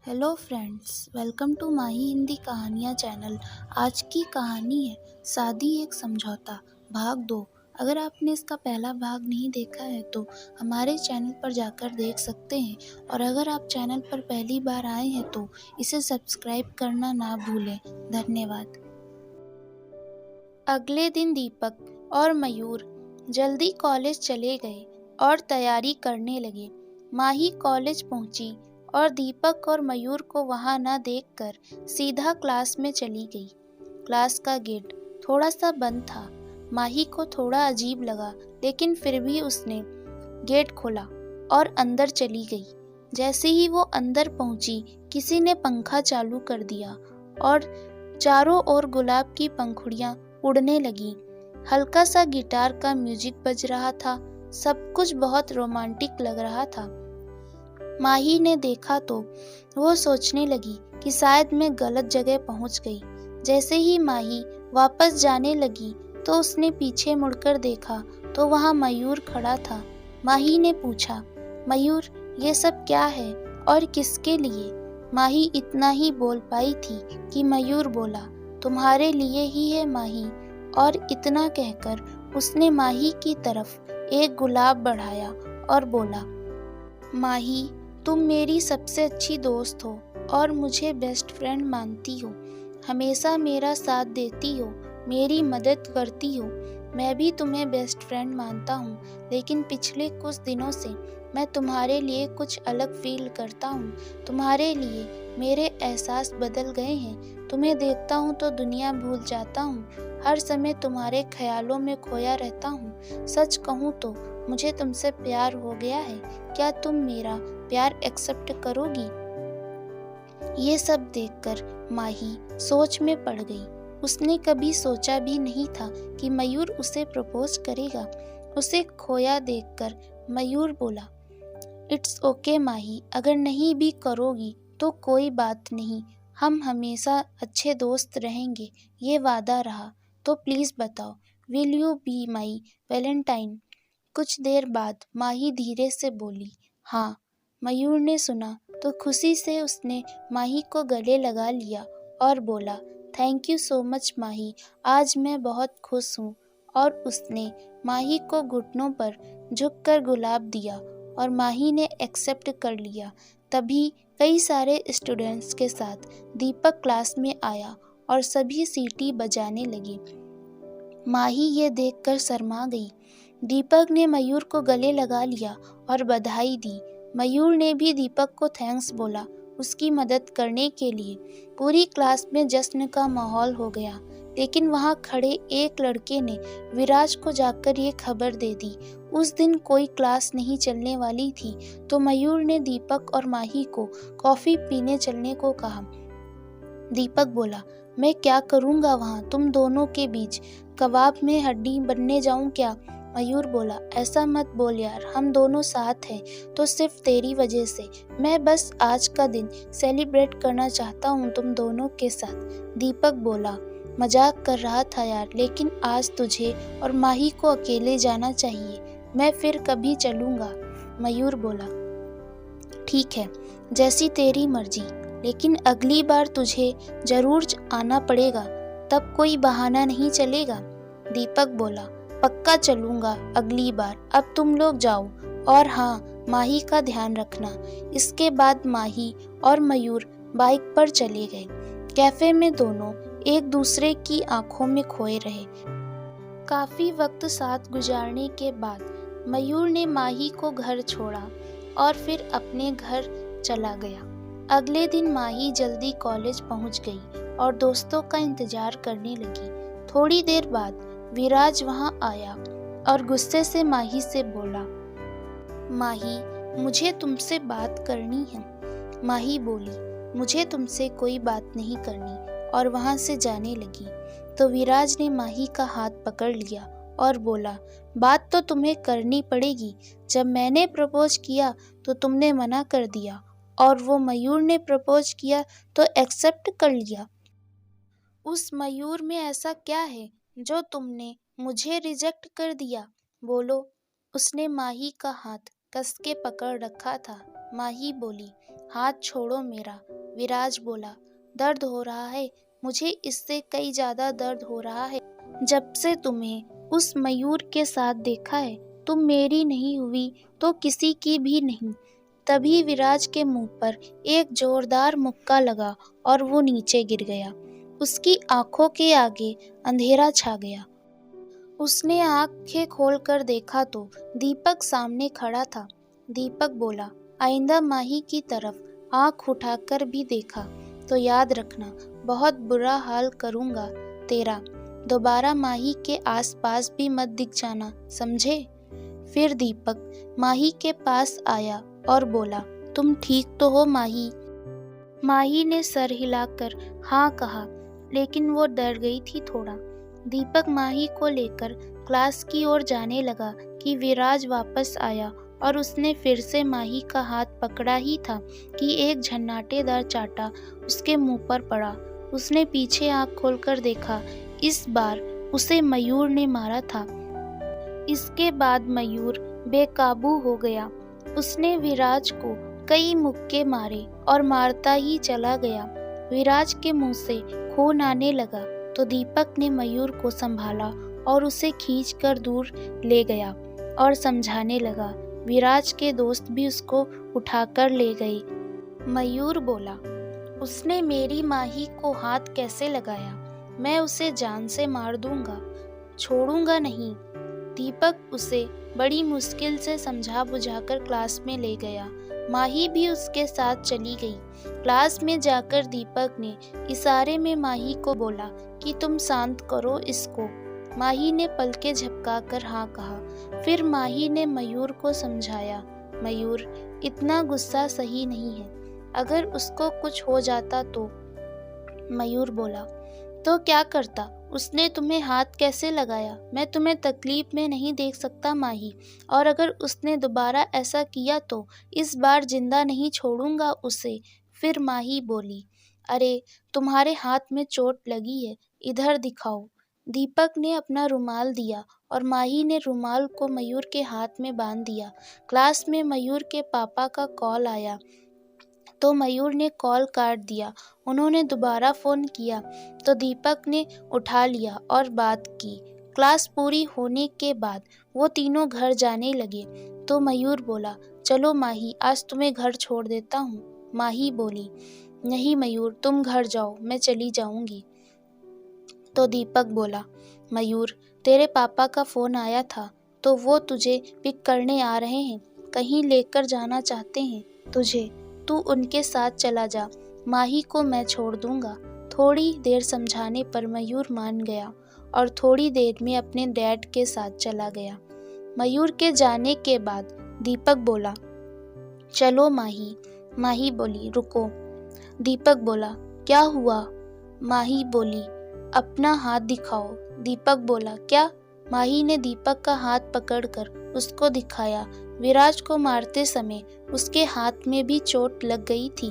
Hello friends, welcome to माही हिंदी कहानियाँ channel. आज की कहानी है शादी एक समझौता भाग 2। अगर आपने इसका पहला भाग नहीं देखा है तो हमारे चैनल पर जाकर देख सकते हैं, और अगर आप चैनल पर पहली बार आए हैं तो इसे सब्सक्राइब करना ना भूलें। धन्यवाद। अगले दिन दीपक और मयूर जल्दी कॉलेज चले गए और तैयारी करने लगे। माही कॉलेज पहुंची और दीपक और मयूर को वहां न देखकर सीधा क्लास में चली गई। क्लास का गेट थोड़ा सा बंद था। माही को थोड़ा अजीब लगा, लेकिन फिर भी उसने गेट खोला और अंदर चली गई। जैसे ही वो अंदर पहुंची, किसी ने पंखा चालू कर दिया और चारों ओर गुलाब की पंखुड़ियां उड़ने लगी। हल्का सा गिटार का म्यूजिक बज रहा था। सब कुछ बहुत रोमांटिक लग रहा था। माही ने देखा तो वो सोचने लगी कि शायद मैं गलत जगह पहुंच गई। जैसे ही माही वापस जाने लगी तो उसने पीछे मुड़कर देखा तो वहां मयूर खड़ा था। माही ने पूछा, मयूर, ये सब क्या है और किसके लिए? माही इतना ही बोल पाई थी कि मयूर बोला, तुम्हारे लिए ही है माही। और इतना कहकर उसने माही की तरफ एक गुलाब बढ़ाया और बोला, माही, तुम मेरी सबसे अच्छी दोस्त हो और मुझे बेस्ट फ्रेंड मानती हो। हमेशा मेरा साथ देती हो, मेरी मदद करती हो। मैं भी तुम्हें बेस्ट फ्रेंड मानता हूँ, लेकिन पिछले कुछ दिनों से मैं तुम्हारे लिए कुछ अलग फील करता हूँ। तुम्हारे लिए मेरे एहसास बदल गए हैं। तुम्हें देखता हूँ तो दुनिया भूल जाता हूँ। हर समय तुम्हारे ख्यालों में खोया रहता हूँ। सच कहूँ तो मुझे तुमसे प्यार हो गया है। क्या तुम मेरा प्यार एक्सेप्ट करोगी? ये सब देखकर माही सोच में पड़ गई। उसने कभी सोचा भी नहीं था कि मयूर उसे प्रपोज करेगा। उसे खोया देखकर मयूर बोला, इट्स ओके माही, अगर नहीं भी करोगी तो कोई बात नहीं। हम हमेशा अच्छे दोस्त रहेंगे, ये वादा रहा। तो प्लीज बताओ, will you be my Valentine? कुछ देर बाद माही धीरे से बोली, हाँ। मयूर ने सुना तो खुशी से उसने माही को गले लगा लिया और बोला, थैंक यू सो मच माही, आज मैं बहुत खुश हूँ। और उसने माही को घुटनों पर झुककर गुलाब दिया और माही ने एक्सेप्ट कर लिया। तभी कई सारे स्टूडेंट्स के साथ दीपक क्लास में आया और सभी सीटी बजाने लगे। माही ये देखकर शर्मा गई। दीपक ने मयूर को गले लगा लिया और बधाई दी। मयूर ने भी दीपक को थैंक्स बोला उसकी मदद करने के लिए। पूरी क्लास में जश्न का माहौल हो गया, लेकिन वहां खड़े एक लड़के ने विराज को जाकर ये खबर दे दी। उस दिन कोई क्लास नहीं चलने वाली थी, तो मयूर ने दीपक और माही को कॉफी पीने चलने को कहा। दीपक बोला, मैं क्या करूँगा वहाँ तुम दोनों के बीच? कबाब में हड्डी बनने जाऊँ क्या? मयूर बोला, ऐसा मत बोल यार, हम दोनों साथ हैं तो सिर्फ तेरी वजह से। मैं बस आज का दिन सेलिब्रेट करना चाहता हूँ तुम दोनों के साथ। दीपक बोला, मजाक कर रहा था यार, लेकिन आज तुझे और माही को अकेले जाना चाहिए। मैं फिर कभी चलूँगा। मयूर बोला, ठीक है, जैसी तेरी मर्जी, लेकिन अगली बार तुझे जरूर आना पड़ेगा, तब कोई बहाना नहीं चलेगा। दीपक बोला, पक्का चलूंगा अगली बार, अब तुम लोग जाओ, और हाँ, माही का ध्यान रखना। इसके बाद माही और मयूर बाइक पर चले गए। कैफे में दोनों एक दूसरे की आंखों में खोए रहे। काफी वक्त साथ गुजारने के बाद मयूर ने माही को घर छोड़ा और फिर अपने घर चला गया। अगले दिन माही जल्दी कॉलेज पहुंच गई और दोस्तों का इंतजार करने लगी। थोड़ी देर बाद विराज वहां आया और गुस्से से माही से बोला, माही, मुझे तुमसे बात करनी है। माही बोली, मुझे तुमसे कोई बात नहीं करनी, और वहां से जाने लगी। तो विराज ने माही का हाथ पकड़ लिया और बोला, बात तो तुम्हें करनी पड़ेगी। जब मैंने प्रपोज किया तो तुमने मना कर दिया, और वो मयूर ने प्रपोज किया तो एक्सेप्ट कर लिया। उस मयूर में ऐसा क्या है जो तुमने मुझे रिजेक्ट कर दिया? बोलो। उसने माही का हाथ कस के पकड़ रखा था। माही बोली, हाथ छोड़ो मेरा। विराज बोला, दर्द हो रहा है, मुझे इससे कई ज्यादा दर्द हो रहा है। जब से तुम्हें उस मयूर के साथ देखा है, तुम मेरी नहीं हुई तो किसी की भी नहीं। तभी विराज के मुंह पर एक जोरदार मुक्का लगा और वो नीचे गिर गया। उसकी आंखों के आगे अंधेरा छा गया। उसने आंखें खोलकर देखा तो दीपक सामने खड़ा था। दीपक बोला, आइंदा माही की तरफ आंख उठाकर भी देखा तो याद रखना, बहुत बुरा हाल करूंगा तेरा। दोबारा माही के आसपास भी मत दिख जाना, समझे? फिर दीपक माही के पास आया और बोला, तुम ठीक तो हो माही? माही ने सर हिलाकर हाँ कहा, लेकिन वो डर गई थी थोड़ा। दीपक माही को लेकर क्लास की ओर जाने लगा कि विराज वापस आया और उसने फिर से माही का हाथ पकड़ा ही था कि एक झन्नाटेदार चाटा उसके मुंह पर पड़ा। उसने पीछे आंख खोलकर देखा, इस बार उसे मयूर ने मारा था। इसके बाद मयूर बेकाबू हो गया। उसने विराज को कई मुक्के मारे और मारता ही चला गया। विराज के मुंह से खून आने लगा तो दीपक ने मयूर को संभाला और उसे खींचकर दूर ले गया और समझाने लगा। विराज के दोस्त भी उसको उठाकर ले गए। मयूर बोला, उसने मेरी माही को हाथ कैसे लगाया? मैं उसे जान से मार दूंगा, छोड़ूंगा नहीं। दीपक उसे बड़ी मुश्किल से समझा बुझाकर क्लास में ले गया। माही भी उसके साथ चली गई। क्लास में जाकर दीपक ने इशारे में माही को बोला कि तुम शांत करो इसको। माही ने पलके झपकाकर हाँ कहा। फिर माही ने मयूर को समझाया, मयूर, इतना गुस्सा सही नहीं है, अगर उसको कुछ हो जाता तो। मयूर बोला, तो क्या करता? उसने तुम्हें हाथ कैसे लगाया? मैं तुम्हें तकलीफ में नहीं देख सकता माही, और अगर उसने दोबारा ऐसा किया तो इस बार जिंदा नहीं छोड़ूंगा उसे। फिर माही बोली, अरे तुम्हारे हाथ में चोट लगी है, इधर दिखाओ। दीपक ने अपना रुमाल दिया और माही ने रुमाल को मयूर के हाथ में बांध दिया। क्लास में मयूर के पापा का कॉल आया तो मयूर ने कॉल काट दिया। उन्होंने दोबारा फ़ोन किया तो दीपक ने उठा लिया और बात की। क्लास पूरी होने के बाद वो तीनों घर जाने लगे तो मयूर बोला, चलो माही, आज तुम्हें घर छोड़ देता हूँ। माही बोली, नहीं मयूर, तुम घर जाओ, मैं चली जाऊंगी। तो दीपक बोला, मयूर, तेरे पापा का फ़ोन आया था तो वो तुझे पिक करने आ रहे हैं, कहीं लेकर जाना चाहते हैं तुझे, तू उनके साथ चला जा, माही को मैं छोड़ दूंगा। थोड़ी देर समझाने पर मयूर मान गया और थोड़ी देर में अपने डैड के साथ चला गया। मयूर के जाने के बाद दीपक बोला, चलो माही। माही बोली, रुको। दीपक बोला, क्या हुआ? माही बोली, अपना हाथ दिखाओ। दीपक बोला, क्या? माही ने दीपक का हाथ पकड़कर उसको दिखाया। विराज को मारते समय उसके हाथ में भी चोट लग गई थी,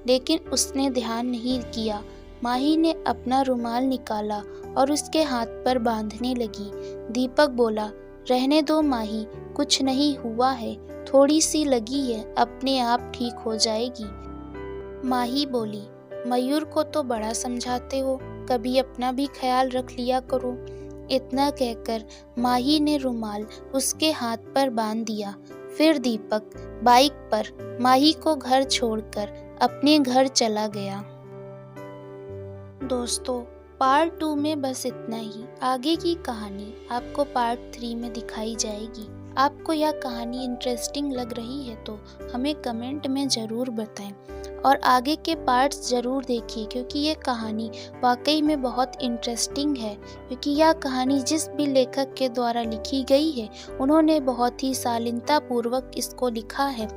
लेकिन उसने ध्यान नहीं किया। माही ने अपना रुमाल निकाला और उसके हाथ पर बांधने लगी। दीपक बोला, रहने दो माही, कुछ नहीं हुआ है, थोड़ी सी लगी है, अपने आप ठीक हो जाएगी। माही बोली, मयूर को तो बड़ा समझाते हो, कभी अपना भी ख्याल रख लिया करो। इतना कहकर माही ने रुमाल उसके हाथ पर बांध दिया। फिर दीपक बाइक पर माही को घर छोड़कर अपने घर चला गया। दोस्तों, पार्ट 2 में बस इतना ही। आगे की कहानी आपको पार्ट 3 में दिखाई जाएगी। आपको यह कहानी इंटरेस्टिंग लग रही है तो हमें कमेंट में ज़रूर बताएं और आगे के पार्ट्स ज़रूर देखिए, क्योंकि ये कहानी वाकई में बहुत इंटरेस्टिंग है। क्योंकि यह कहानी जिस भी लेखक के द्वारा लिखी गई है, उन्होंने बहुत ही शालीनतापूर्वक इसको लिखा है।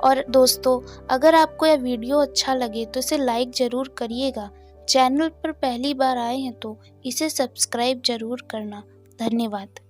और दोस्तों, अगर आपको यह वीडियो अच्छा लगे तो इसे लाइक ज़रूर करिएगा। चैनल पर पहली बार आए हैं तो इसे सब्सक्राइब ज़रूर करना। धन्यवाद।